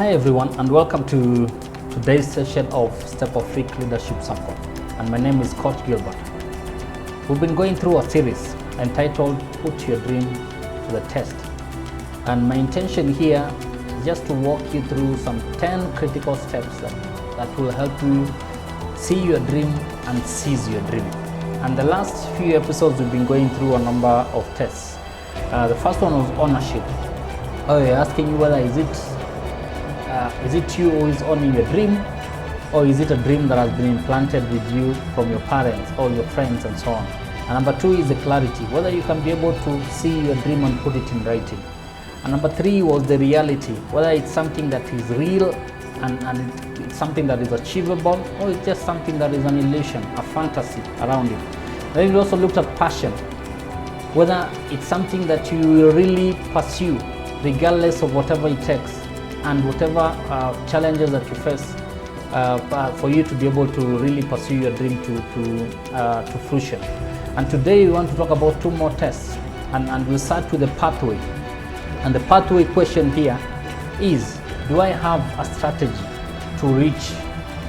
Hi everyone, and welcome to today's session of Step Afrique Leadership Circle. And my name is Coach Gilbert. We've been going through a series entitled Put Your Dream to the Test. And my intention here is just to walk you through some 10 critical steps that will help you see your dream and seize your dream. And the last few episodes we've been going through a number of tests. The first one was ownership. You're asking you whether is it you who is owning your dream, or is it a dream that has been implanted with you from your parents or your friends and so on. And number 2 is the clarity, whether you can be able to see your dream and put it in writing. And number 3 was the reality, whether it's something that is real and it's something that is achievable, or it's just something that is an illusion, a fantasy around it. Then we also looked at passion, whether it's something that you will really pursue regardless of whatever it takes and whatever challenges that you face for you to be able to really pursue your dream to fruition. And today we want to talk about 2 more tests, and we'll start with the pathway. And the pathway question here is, do I have a strategy to reach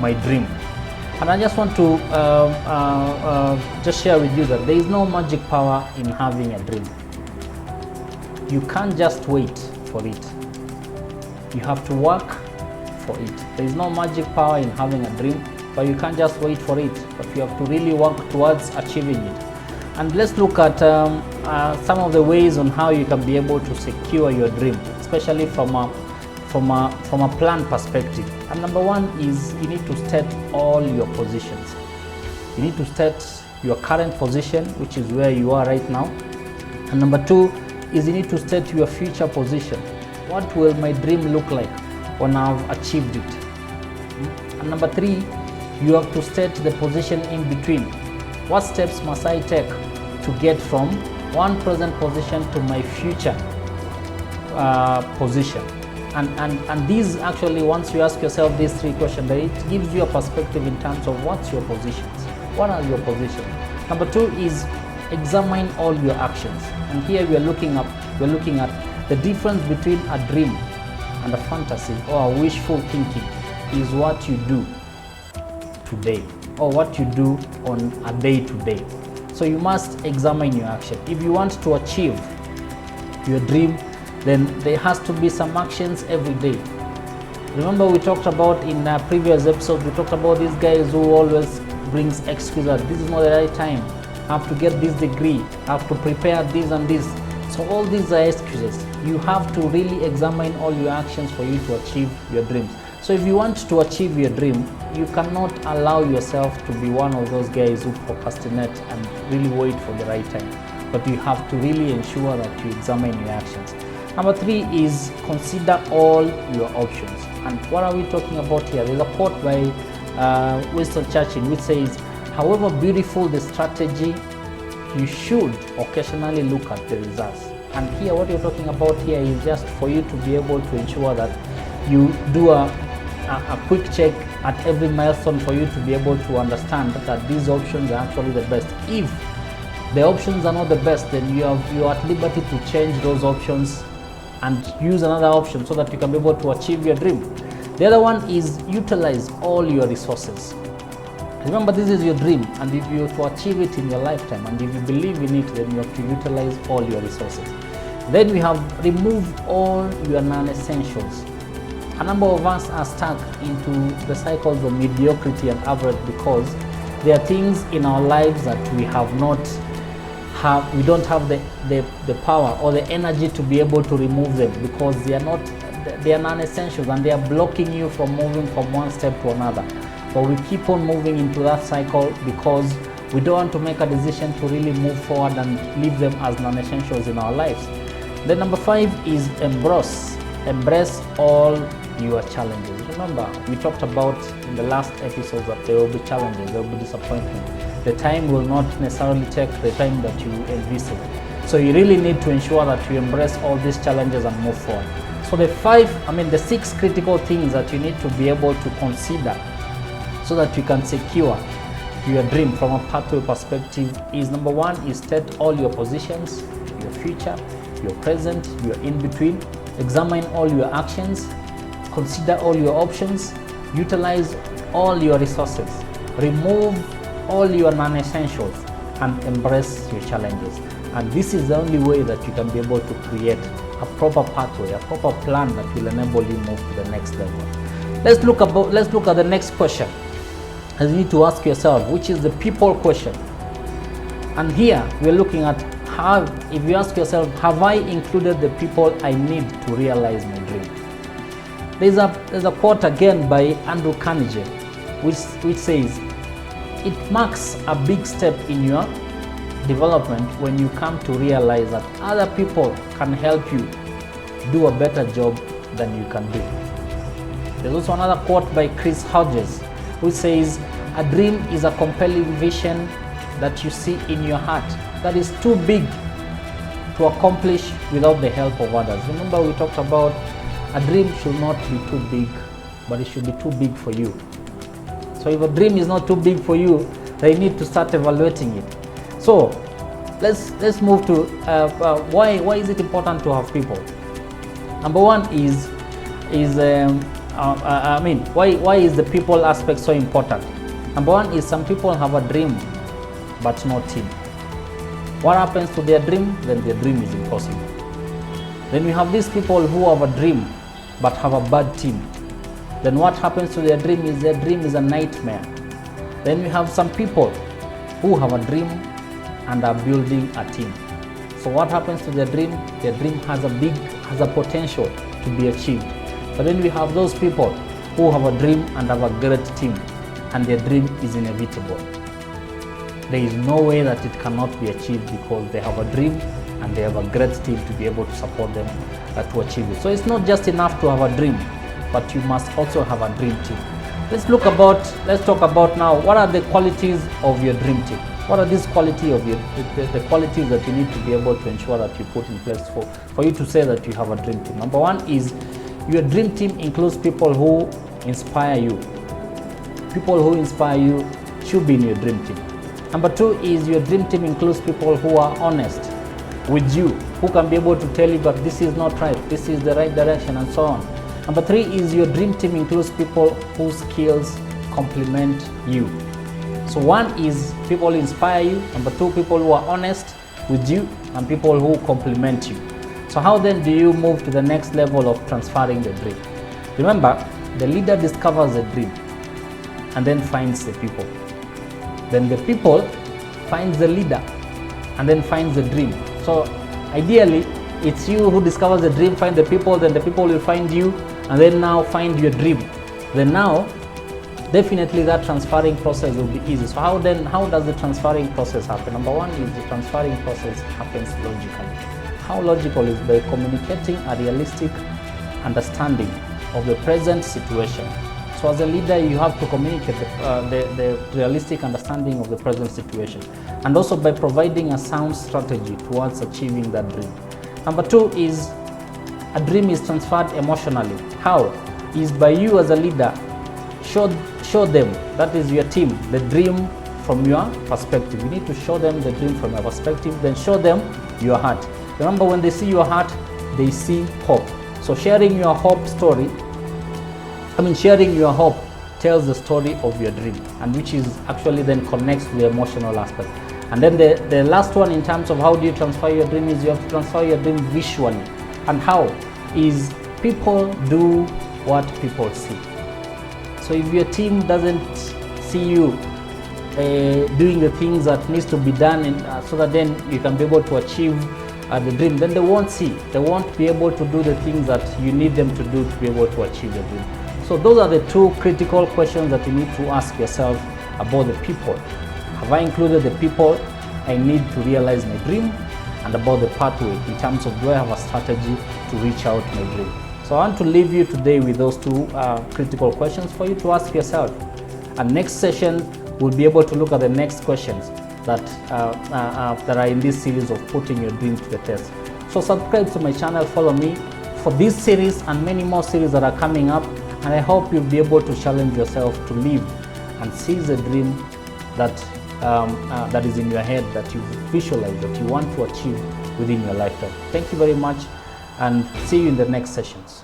my dream? And I just want to just share with you that there is no magic power in having a dream. You can't just wait for it. You have to work for it. There is no magic power in having a dream, but you can't just wait for it, but you have to really work towards achieving it. And let's look at some of the ways on how you can be able to secure your dream, especially from a plan perspective. And number 1 is you need to state all your positions. You need to state your current position, which is where you are right now. And number 2 is you need to state your future position. What will my dream look like when I've achieved it? And number 3, you have to state the position in between. What steps must I take to get from one present position to my future position? And these actually, once you ask yourself these 3 questions, it gives you a perspective in terms of what's your positions. What are your positions? Number 2 is examine all your actions. And here we are looking at the difference between a dream and a fantasy or a wishful thinking is what you do today or what you do on a day-to-day. So you must examine your action. If you want to achieve your dream, then there has to be some actions every day. Remember, we talked about in a previous episode, we talked about these guys who always brings excuses. This is not the right time. I have to get this degree. I have to prepare this and this. So all these are excuses. You have to really examine all your actions for you to achieve your dreams. So if you want to achieve your dream, you cannot allow yourself to be one of those guys who procrastinate and really wait for the right time. But you have to really ensure that you examine your actions. Number 3 is consider all your options. And what are we talking about here? There's a quote by Winston Churchill which says, however beautiful the strategy, you should occasionally look at the results. And here what you're talking about here is just for you to be able to ensure that you do a quick check at every milestone for you to be able to understand that these options are actually the best. If the options are not the best, then you are at liberty to change those options and use another option so that you can be able to achieve your dream. The other one is utilize all your resources. Remember, this is your dream, and if you have to achieve it in your lifetime, and if you believe in it, then you have to utilize all your resources. Then we have removed all your non-essentials. A number of us are stuck into the cycles of mediocrity and average because there are things in our lives that we don't have the power or the energy to be able to remove them because they are non-essentials and they are blocking you from moving from one step to another. But we keep on moving into that cycle because we don't want to make a decision to really move forward and leave them as non-essentials in our lives. Then number 5 is embrace all your challenges. Remember, we talked about in the last episode that there will be challenges, there will be disappointment. The time will not necessarily take the time that you envisage. So you really need to ensure that you embrace all these challenges and move forward. So the 6 critical things that you need to be able to consider so that you can secure your dream from a pathway perspective is, number 1 is state all your positions, your future, your present, your in-between. Examine all your actions. consider all your options, utilize all your resources, remove all your non-essentials, and embrace your challenges. And this is the only way that you can be able to create a proper pathway, a proper plan that will enable you move to the next level. Let's look at the next question. And you need to ask yourself, which is the people question. And here we're looking at how, if you ask yourself, have I included the people I need to realize my dream? There's a quote again by Andrew Carnegie, which says, it marks a big step in your development when you come to realize that other people can help you do a better job than you can do. There's also another quote by Chris Hodges, which says, a dream is a compelling vision that you see in your heart that is too big to accomplish without the help of others. Remember, we talked about a dream should not be too big, but it should be too big for you. So if a dream is not too big for you, then you need to start evaluating it. So let's move to why is it important to have people? Number one is why is the people aspect so important? Number one is some people have a dream but no team. What happens to their dream? Then their dream is impossible. Then we have these people who have a dream but have a bad team. Then what happens to their dream is a nightmare. Then we have some people who have a dream and are building a team. So what happens to their dream? Their dream has a potential to be achieved. But then we have those people who have a dream and have a great team, and their dream is inevitable. There is no way that it cannot be achieved because they have a dream and they have a great team to be able to support them to achieve it. So it's not just enough to have a dream, but you must also have a dream team. Let's talk about now, what are the qualities of your dream team? What are these qualities of the qualities that you need to be able to ensure that you put in place for you to say that you have a dream team? Number one is your dream team includes people who inspire you. People who inspire you should be in your dream team. Number two is your dream team includes people who are honest with you, who can be able to tell you that this is not right, this is the right direction, and so on. Number three is your dream team includes people whose skills complement you. So one is people who inspire you. Number two, people who are honest with you, and people who complement you. So how then do you move to the next level of transferring the dream? Remember, the leader discovers the dream and then finds the people. Then the people finds the leader and then finds the dream. So ideally, it's you who discovers the dream, find the people, then the people will find you, and then now find your dream. Then now, definitely that transferring process will be easy. So how does the transferring process happen? Number one is the transferring process happens logically. How logical is by communicating a realistic understanding of the present situation. So as a leader, you have to communicate the realistic understanding of the present situation, and also by providing a sound strategy towards achieving that dream. Number two is a dream is transferred emotionally. How? Is by you as a leader, show them, that is your team, the dream from your perspective. You need to show them the dream from your perspective, then show them your heart. Remember, when they see your heart, they see hope. So sharing your hope tells the story of your dream, and which is actually then connects to the emotional aspect. And then the last one in terms of how do you transfer your dream is you have to transfer your dream visually. And how is people do what people see. So if your team doesn't see you doing the things that needs to be done, so that then you can be able to achieve the dream, then they won't be able to do the things that you need them to do to be able to achieve the dream. So those are the two critical questions that you need to ask yourself about the people. Have I included the people I need to realize my dream? And about the pathway in terms of, do I have a strategy to reach out my dream? So I want to leave you today with those two critical questions for you to ask yourself. And next session, we'll be able to look at the next questions that are in this series of putting your dream to the test. So subscribe to my channel, follow me for this series and many more series that are coming up. And I hope you'll be able to challenge yourself to live and seize a dream that that is in your head, that you visualize, that you want to achieve within your lifetime. Thank you very much, and see you in the next sessions.